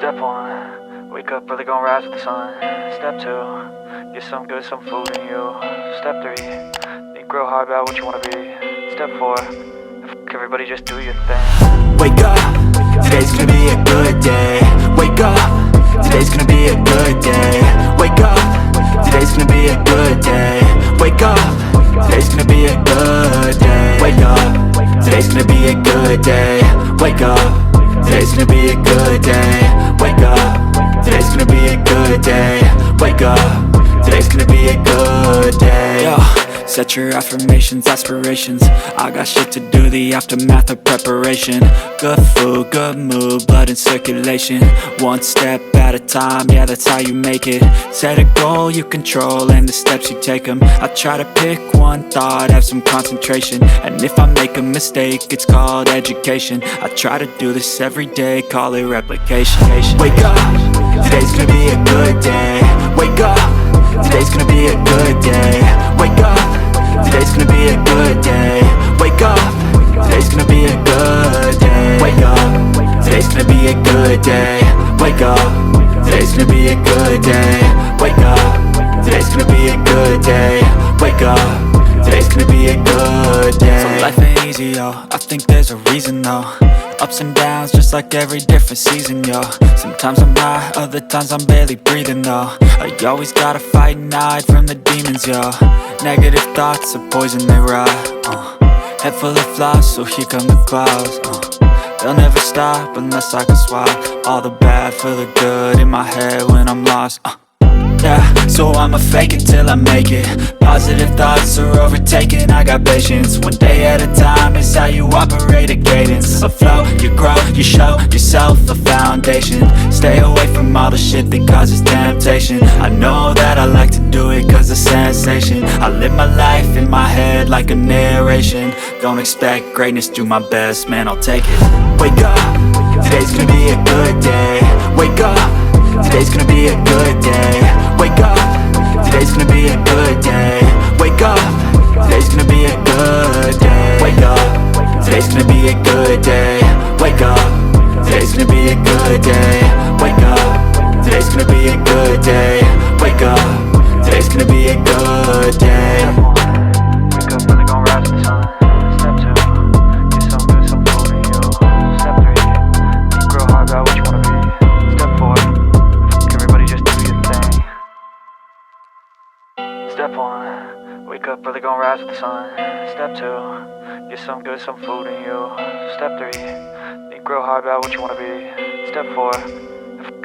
Step 1, wake up early, gonna rise with the sun. Step 2, get some good, some food in you. Step 3, think real hard about what you wanna be. Step 4, everybody just do your thing. Wake up, today's gonna be a good day. Wake up, today's gonna be a good day. Wake up, today's gonna be a good day. Wake up, today's gonna be a good day. Wake up, today's gonna be a good day. Wake up, today's gonna be a good day. Wake up, today's gonna be a good day. Wake up, today's gonna be a good day. Yo, set your affirmations, aspirations. I got shit to do, the aftermath of preparation. Good food, good mood, blood in circulation. One step at a time, yeah, that's how you make it. Set a goal you control and the steps you take them. I try to pick one thought, have some concentration. And if I make a mistake, it's called education. I try to do this every day, call it replication. Wake up, today's gonna be a good day. Wake up, today's gonna be a good day. Wake up, today's gonna be a good day. Wake up, today's gonna be a good day. Wake up, today's gonna be a good day. Wake up, today's gonna be a good day. Wake up, today's gonna be a good day. Wake up, today's gonna be a good day. So life ain't easy, yo, I think there's a reason though. Ups and downs, just like every different season, yo. Sometimes I'm high, other times I'm barely breathing, though. I always gotta fight and hide from the demons, yo. Negative thoughts are poison, they rot. Head full of flies, so here come the clouds. They'll never stop unless I can swap all the bad for the good in my head when I'm lost. Yeah, so I'ma fake it till I make it. Positive thoughts are overtaken, I got patience. One day at a time is how you operate a cadence. A flow, you grow, you show yourself a foundation. Stay away from all the shit that causes temptation. I know that I like to do it cause it's sensation. I live my life in my head like a narration. Don't expect greatness, do my best, man, I'll take it. Wake up, today's gonna be a good day. Wake up, today's gonna be a good day. Wake up, today's gonna be a good day. Wake up, today's gonna be a good day. Wake up, today's gonna be a good day. Wake up, today's gonna be a good day. Wake up, today's gonna be a good day. Wake up, today's gonna be a good day. Wake up early, gonna rise with the sun. Step 2, get some good, some food in you. Step 3, think real hard about what you wanna be. Step 4, everybody just do your thing. Step 1, wake up early, gonna rise with the sun. Step 2, get some good, some food in you. Step 3, think real hard about what you wanna be. Step 4,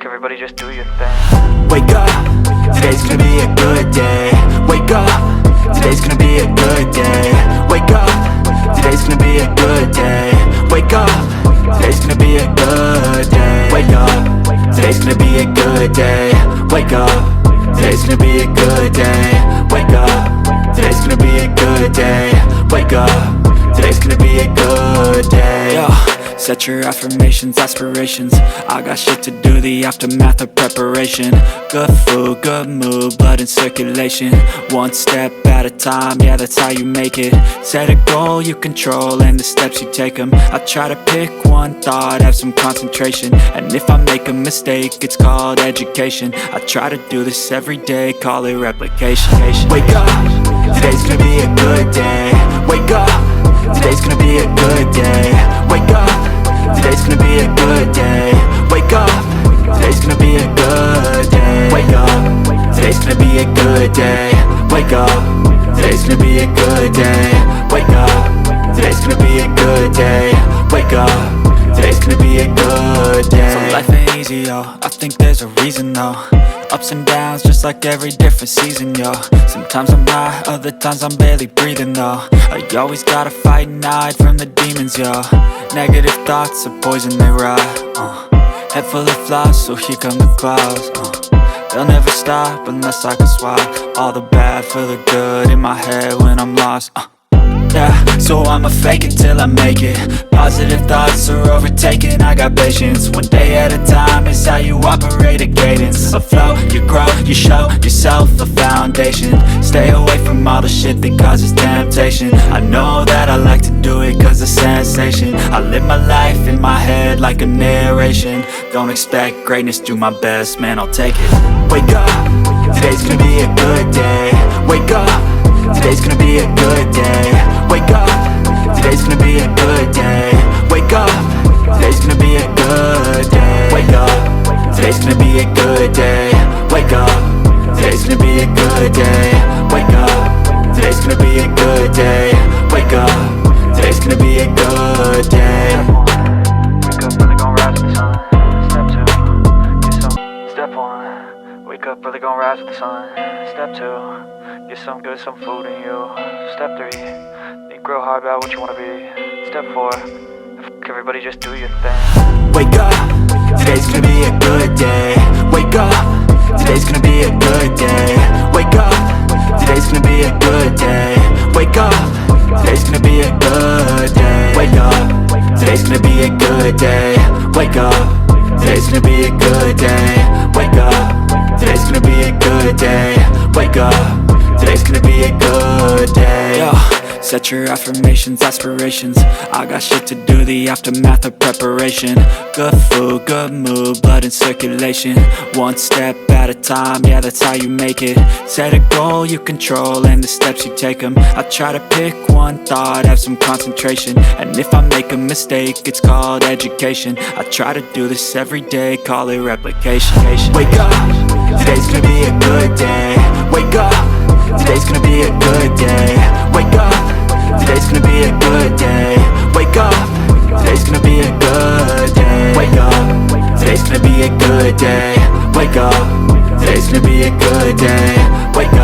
everybody just do your thing. Wake up, today's gonna be a good day. Wake up, today's gonna be a good day. Wake up, today's gonna be a good day. Wake up, today's gonna be a good day. Wake up, today's gonna be a good day. Wake up, today's gonna be a good day. Wake up, today's gonna be a good day. Wake up, today's gonna be a good day. Yo, set your affirmations, aspirations. I got shit to do, the aftermath of preparation. Good food, good mood, blood in circulation. One step at a time, yeah, that's how you make it. Set a goal you control and the steps you take them. I try to pick one thought, have some concentration. And if I make a mistake, it's called education. I try to do this every day, call it replication. Wake up, today's gonna be a good day. Wake up, today's gonna be a good day. Wake up, today's gonna be a good day. Wake up, today's gonna be a good day. Wake up, today's gonna be a good day. Wake up, today's gonna be a good day. Wake up, today's gonna be a good day. Wake up, today's gonna be a good day. So life ain't easy, yo, I think there's a reason though. Ups and downs, just like every different season, yo. Sometimes I'm high, other times I'm barely breathing, though. I always gotta fight and hide from the demons, yo. Negative thoughts are poison, they rot. Head full of flies, so here come the clouds. They'll never stop unless I can swap all the bad for the good in my head when I'm lost. Yeah, so I'ma fake it till I make it. Positive thoughts are overtaken, I got patience. One day at a time is how you operate a cadence, a flow. You grow, you show yourself a foundation. Stay away from all the shit that causes temptation. I know that I like to do it cause it's sensation. I live my life in my head like a narration. Don't expect greatness, do my best, man, I'll take it. Wake up, today's gonna be a good day. Wake up, today's gonna be a good day. Wake up, today's gonna be a good day. Wake up, today's gonna be a good day. Wake up, today's gonna be a good day. Wake up, today's gonna be a good day. Wake up, today's gonna be a good day. Wake up, today's gonna be a good day. Wake up, really gon' rise with the sun. Step 2, get some. Step 1, wake up, really gon' rise with the sun. Step 2, get some good, some food in you. Step 3, think real hard about what you wanna be. Step 4, everybody just do your thing. Wake up, today's gonna be a good day. Wake up, today's gonna be a good day. Wake up, today's gonna be a good day. Wake up, today's gonna be a good day. Wake up, today's gonna be a good day. Wake up, today's gonna be a good day. Wake up, today's gonna be a good day. Wake up, today's gonna be a good day. Yo, set your affirmations, aspirations. I got shit to do, the aftermath of preparation. Good food, good mood, blood in circulation. One step at a time, yeah, that's how you make it. Set a goal you control and the steps you take them. I try to pick one thought, have some concentration. And if I make a mistake, it's called education. I try to do this every day, call it replication. Wake up, today's gonna be a good day. Wake up, today's gonna be a good day. Wake up, today's gonna be a good day. Wake up, today's gonna be a good day. Wake up, today's gonna be a good day. Wake up, today's gonna be a good day.